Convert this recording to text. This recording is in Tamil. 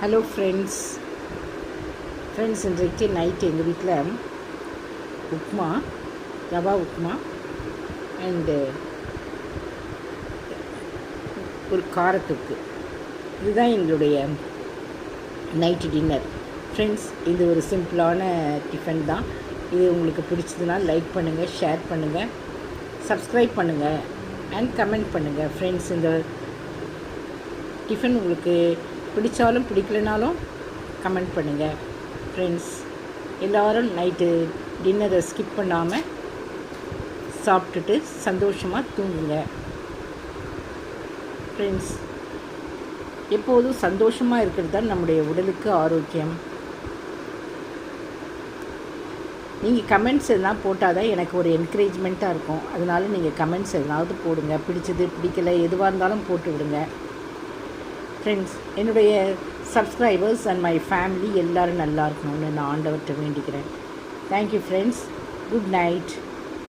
ஹலோ ஃப்ரெண்ட்ஸ் இன்றைக்கு நைட் எங்கள் வீட்டில் உப்மா, ரவா உப்மா அண்டு ஒரு காரத்தொக்கு. இதுதான் எங்களுடைய நைட்டு டின்னர். ஃப்ரெண்ட்ஸ், இது ஒரு சிம்பிளான டிஃபன் தான். இது உங்களுக்கு பிடிச்சதுன்னா லைக் பண்ணுங்கள், ஷேர் பண்ணுங்கள், சப்ஸ்கிரைப் பண்ணுங்கள் அண்ட் கமெண்ட் பண்ணுங்கள். ஃப்ரெண்ட்ஸ், இந்த டிஃபன் உங்களுக்கு பிடிச்சாலும் பிடிக்கலனாலும் கமெண்ட் பண்ணுங்கள். ஃப்ரெண்ட்ஸ், எல்லோரும் நைட்டு டின்னரை ஸ்கிப் பண்ணாமல் சாப்பிட்டுட்டு சந்தோஷமாக தூங்குங்க. ஃப்ரெண்ட்ஸ், எப்போதும் சந்தோஷமாக இருக்கிறது தான் நம்முடைய உடலுக்கு ஆரோக்கியம். நீங்கள் கமெண்ட்ஸ் எதனால் போட்டால் தான் எனக்கு ஒரு என்கரேஜ்மெண்ட்டாக இருக்கும். அதனால் நீங்கள் கமெண்ட்ஸ் எதனாவது போடுங்க. பிடிச்சது பிடிக்கலை எதுவாக இருந்தாலும் போட்டு விடுங்க. ஃப்ரெண்ட்ஸ், என்னுடைய சப்ஸ்கிரைபர்ஸ் அண்ட் மை ஃபேமிலி எல்லோரும் நல்லா இருக்கணும்னு நான் ஆண்டவர்கிட்ட வேண்டிக்கிறேன். Thank you friends. Good night.